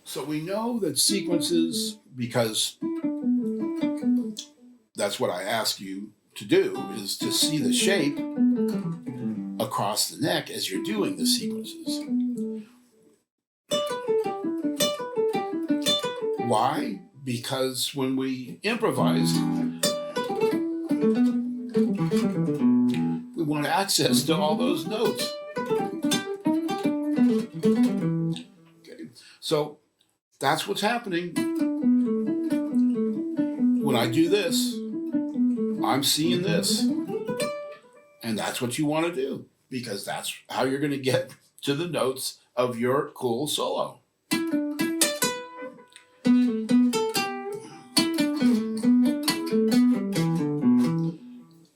So we know that sequences, because that's what I ask you to do, is to see the shape across the neck as you're doing the sequences. Why? Because when we improvise, we want access to all those notes. Okay. So that's what's happening. When I do this, I'm seeing this. And that's what you want to do, because that's how you're going to get to the notes of your cool solo.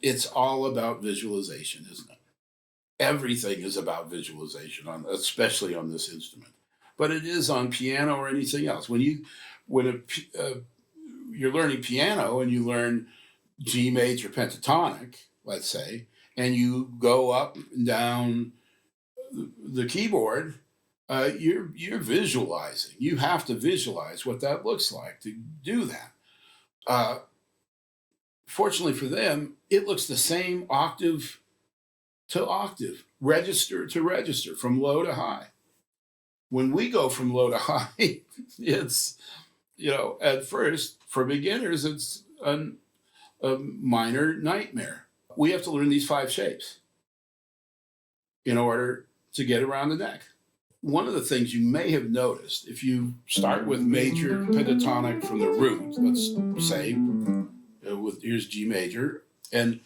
It's all about visualization, isn't it? Everything is about visualization, especially on this instrument. But it is on piano or anything else. When you're learning piano and you learn G major pentatonic, let's say, and you go up and down the keyboard, you're visualizing. You have to visualize what that looks like to do that. Fortunately for them, it looks the same octave to octave, register to register, from low to high. When we go from low to high, it's, at first, for beginners, it's a minor nightmare. We have to learn these 5 shapes in order to get around the neck. One of the things you may have noticed, if you start with major pentatonic from the root, let's say, here's G major, and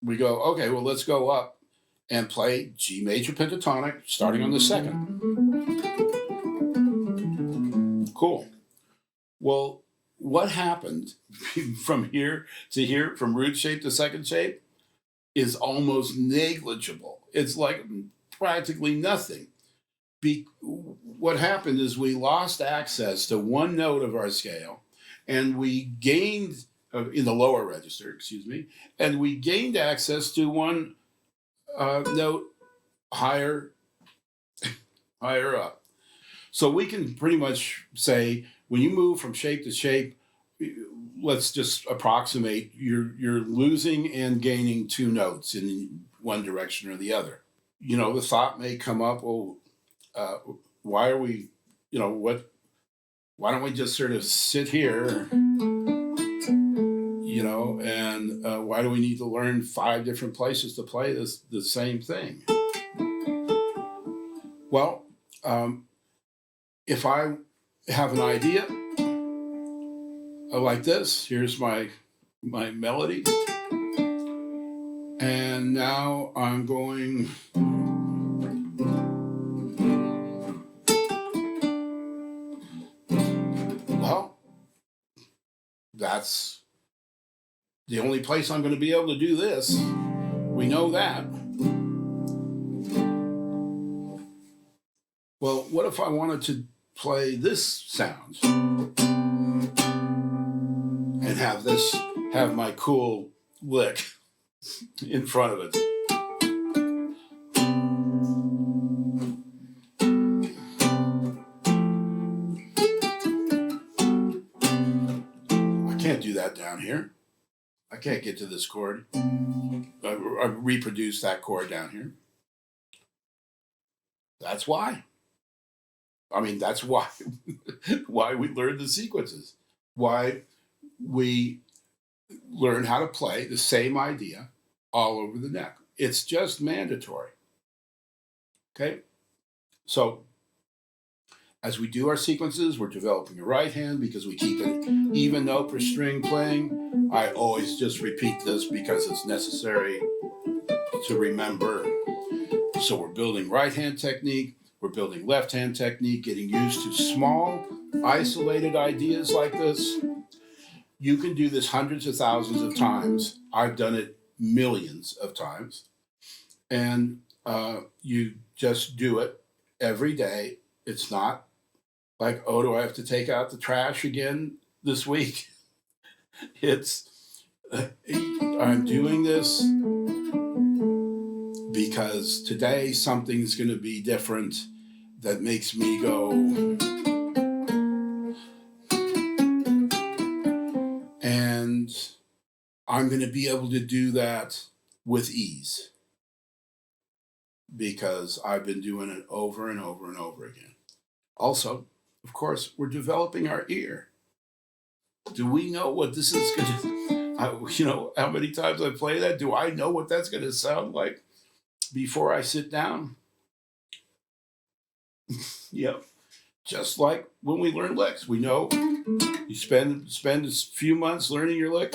we go, okay, well, let's go up and play G major pentatonic starting on the 2nd. Cool. Well, what happened from here to here, from root shape to 2nd shape, is almost negligible. It's like practically nothing. What happened is we lost access to one note of our scale, and we gained, in the lower register, and we gained access to one note higher up. So we can pretty much say, when you move from shape to shape, let's just approximate, you're losing and gaining 2 notes in one direction or the other. The thought may come up, well, why are we, why don't we just sort of sit here, and why do we need to learn 5 different places to play the same thing? Well, if I have an idea like this, here's my melody, and now I'm going. Well, that's the only place I'm going to be able to do this. We know that. Well, what if I wanted to play this sound and have my cool lick in front of it? I can't do that down here. I can't get to this chord. I reproduce that chord down here. That's why. That's why we learn the sequences. Why we learn how to play the same idea all over the neck. It's just mandatory. Okay? So as we do our sequences, we're developing a right hand because we keep an even note per string playing. I always just repeat this because it's necessary to remember. So we're building right hand technique, we're building left hand technique, getting used to small, isolated ideas like this. You can do this hundreds of thousands of times. I've done it millions of times. And you just do it every day. It's not like, oh, do I have to take out the trash again this week? It's, I'm doing this because today something's going to be different that makes me go, I'm going to be able to do that with ease because I've been doing it over and over and over again. Also, of course, we're developing our ear. Do we know what this is going to, how many times I play that? Do I know what that's going to sound like before I sit down? Yep. Just like when we learn licks, we know you spend a few months learning your lick.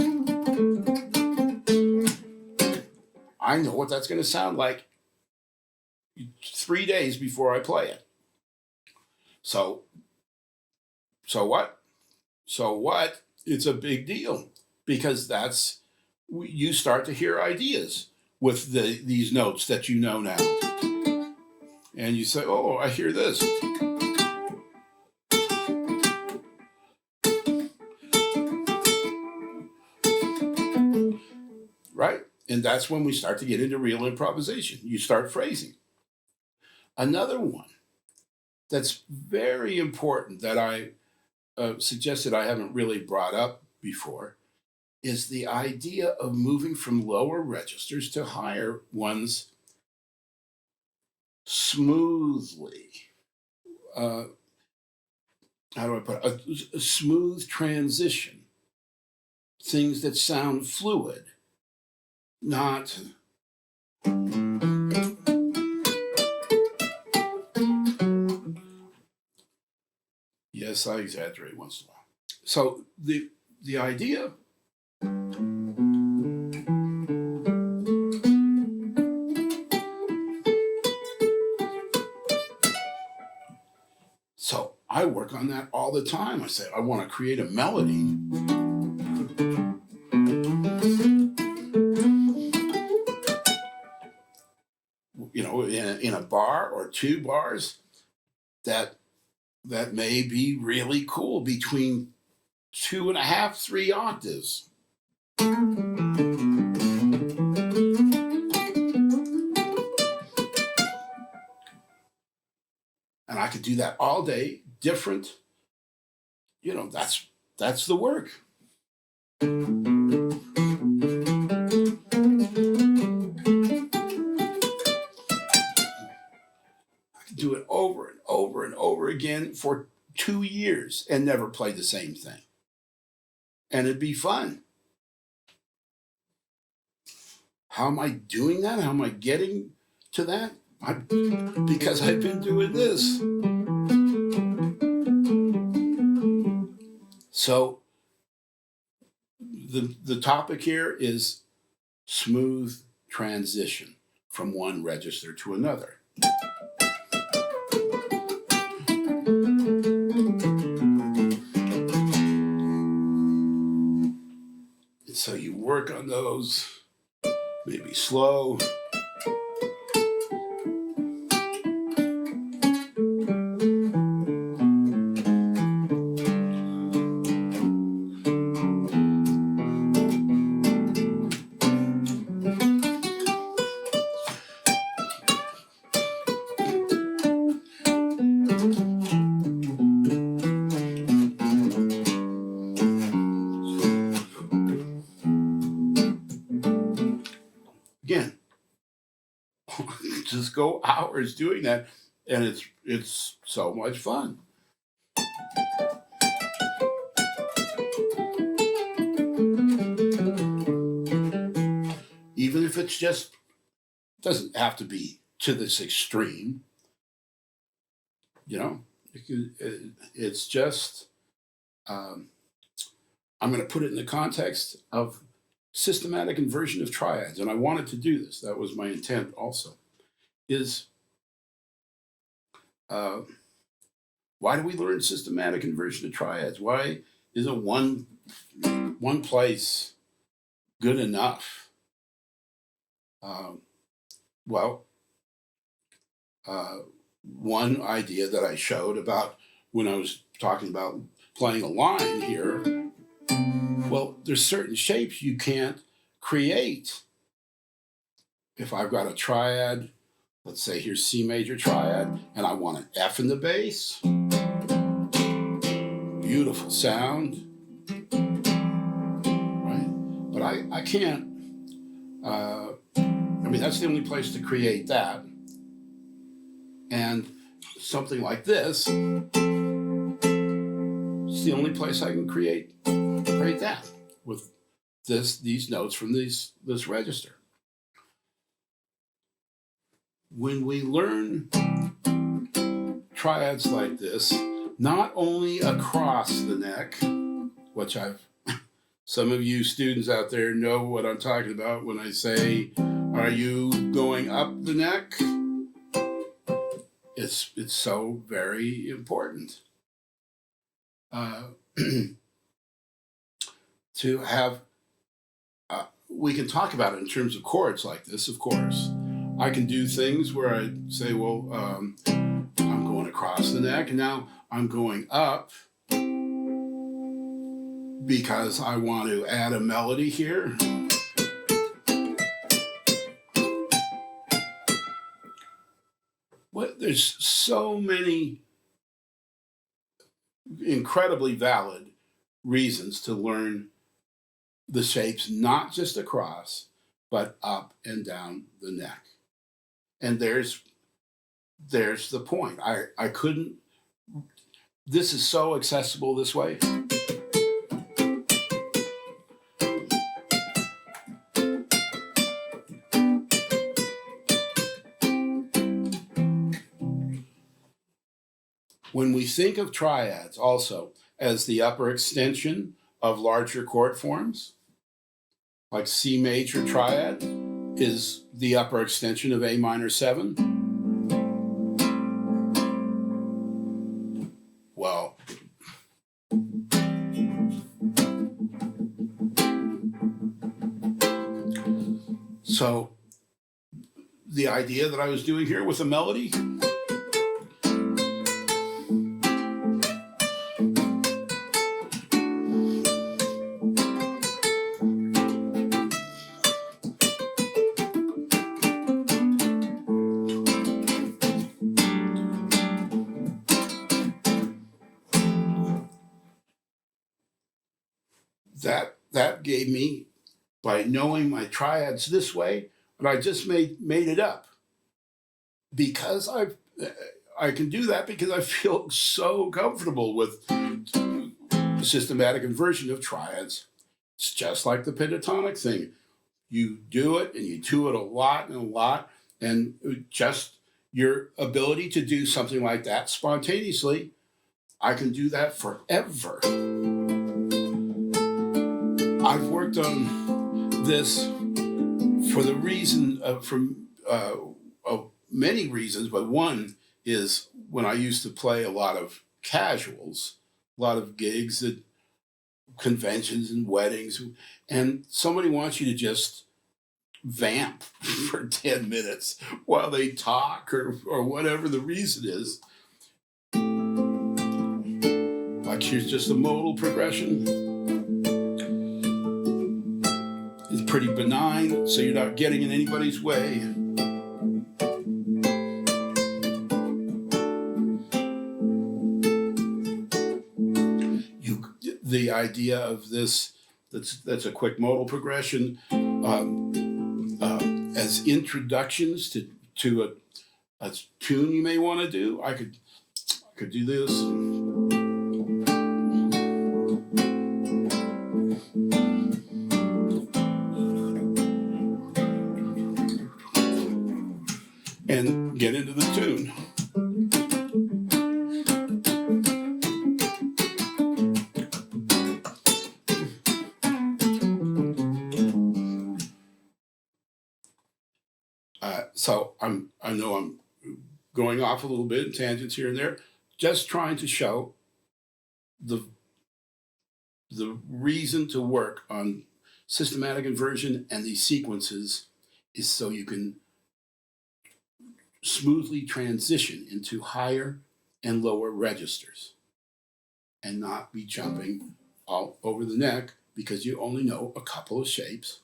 I know what that's going to sound like 3 days before I play it. So what? So what? It's a big deal because you start to hear ideas with these notes that you know now. And you say, oh, I hear this. Right? And that's when we start to get into real improvisation. You start phrasing. Another one that's very important that I suggested I haven't really brought up before is the idea of moving from lower registers to higher ones smoothly. How do I put it? A smooth transition. Things that sound fluid, not yes, I exaggerate once in a while. So the idea so I work on that all the time. I say I want to create a melody. In a bar or 2 bars that may be really cool between 2.5, 3 octaves. And I could do that all day, different. That's the work. Do it over and over and over again for 2 years and never play the same thing. And it'd be fun. How am I doing that? How am I getting to that? Because I've been doing this. So the topic here is smooth transition from one register to another. So you work on those, maybe slow. Again, just go hours doing that, and it's so much fun. Even if it's just, doesn't have to be to this extreme. It's just, I'm going to put it in the context of systematic inversion of triads, and I wanted to do this. That was my intent also, is why do we learn systematic inversion of triads? Why isn't one place good enough? One idea that I showed about when I was talking about playing a line here, well, there's certain shapes you can't create. If I've got a triad, let's say here's C major triad, and I want an F in the bass, beautiful sound, right? But I can't, I mean, that's the only place to create that. And something like this is the only place I can create that with these notes from this register. When we learn triads like this, not only across the neck, which some of you students out there know what I'm talking about when I say, are you going up the neck? It's so very important to have. We can talk about it in terms of chords like this, of course. I can do things where I say, well, I'm going across the neck, and now I'm going up because I want to add a melody here. There's so many incredibly valid reasons to learn the shapes, not just across, but up and down the neck. And there's the point. I couldn't, this is so accessible this way. When we think of triads also as the upper extension of larger chord forms, like C major triad is the upper extension of A minor 7. Well, so the idea that I was doing here with a melody, that gave me, by knowing my triads this way, but I just made it up because I can do that because I feel so comfortable with systematic inversion of triads. It's just like the pentatonic thing. You do it and you do it a lot and a lot, and just your ability to do something like that spontaneously, I can do that forever. I've worked on this for the reason of many reasons, but one is when I used to play a lot of casuals, a lot of gigs at conventions and weddings, and somebody wants you to just vamp for 10 minutes while they talk or whatever the reason is. Like here's just a modal progression. It's pretty benign, so you're not getting in anybody's way. The idea of this, that's a quick modal progression, as introductions to a tune you may want to do. I could do this. And get into the tune. So I know I'm going off a little bit in tangents here and there, just trying to show the reason to work on systematic inversion and these sequences is so you can smoothly transition into higher and lower registers and not be jumping all over the neck because you only know a couple of shapes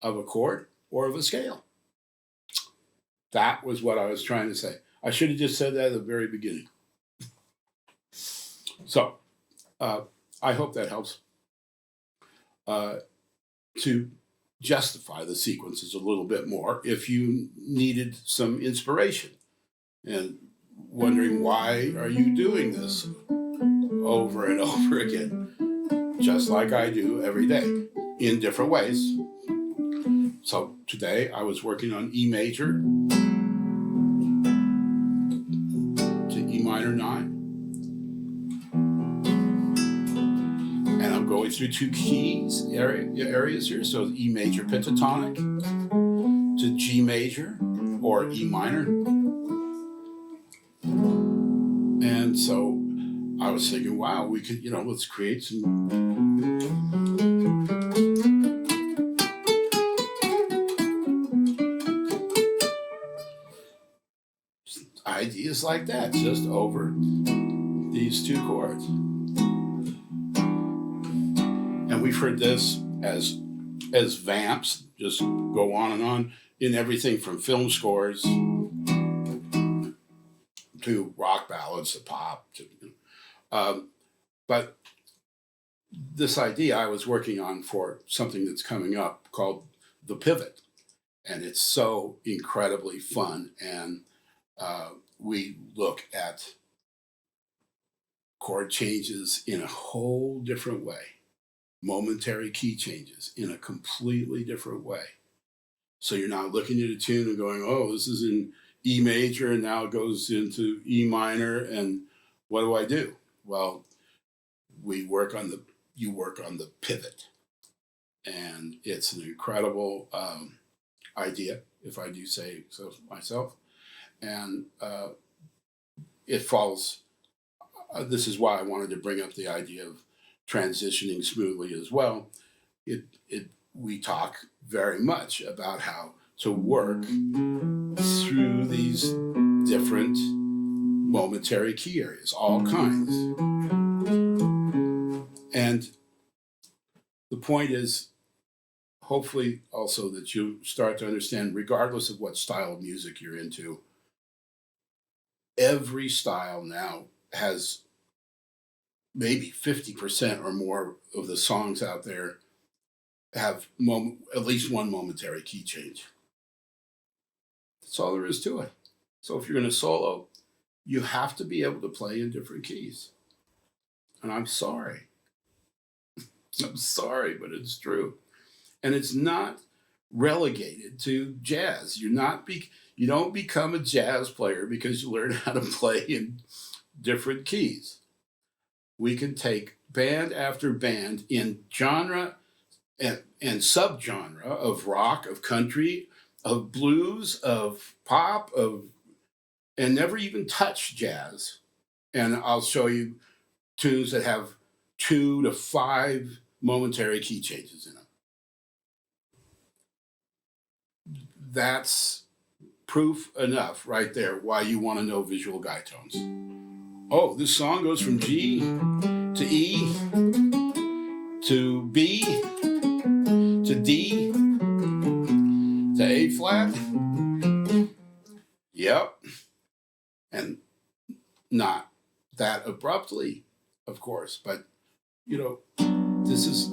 of a chord or of a scale. That was what I was trying to say. I should have just said that at the very beginning. So I hope that helps. to justify the sequences a little bit more if you needed some inspiration and wondering why are you doing this over and over again, just like I do every day in different ways. So today I was working on E major to E minor 9. And I'm going through two keys areas here. So E major pentatonic to G major or E minor. And so I was thinking, wow, we could, let's create some ideas like that, just over these two chords. And we've heard this as vamps, just go on and on, in everything from film scores to rock ballads to pop. But this idea I was working on for something that's coming up called The Pivot. And it's so incredibly fun. And we look at chord changes in a whole different way. Momentary key changes in a completely different way. So you're not looking at a tune and going, oh, this is in E major and now it goes into E minor, and what do I do? Well, you work on the pivot. And it's an incredible idea, if I do say so myself. And it falls, this is why I wanted to bring up the idea of transitioning smoothly as well. We talk very much about how to work through these different momentary key areas, all kinds. And the point is, hopefully also that you start to understand, regardless of what style of music you're into, every style now has maybe 50% or more of the songs out there have at least one momentary key change. That's all there is to it. So if you're going to solo, you have to be able to play in different keys. And I'm sorry. I'm sorry, but it's true. And it's not relegated to jazz. You don't become a jazz player because you learn how to play in different keys. We can take band after band in genre and subgenre of rock, of country, of blues, of pop, and never even touch jazz. And I'll show you tunes that have 2 to 5 momentary key changes in them. That's proof enough right there why you want to know visual guide tones. Oh, this song goes from G to E to B to D to A flat. Yep. And not that abruptly, of course, but this is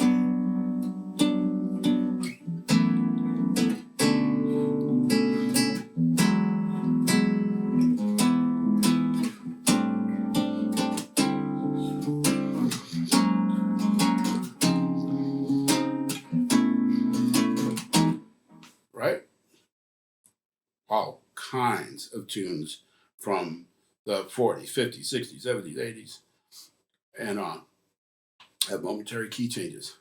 right? All kinds of tunes from the 40s, 50s, 60s, 70s, 80s, and on have momentary key changes.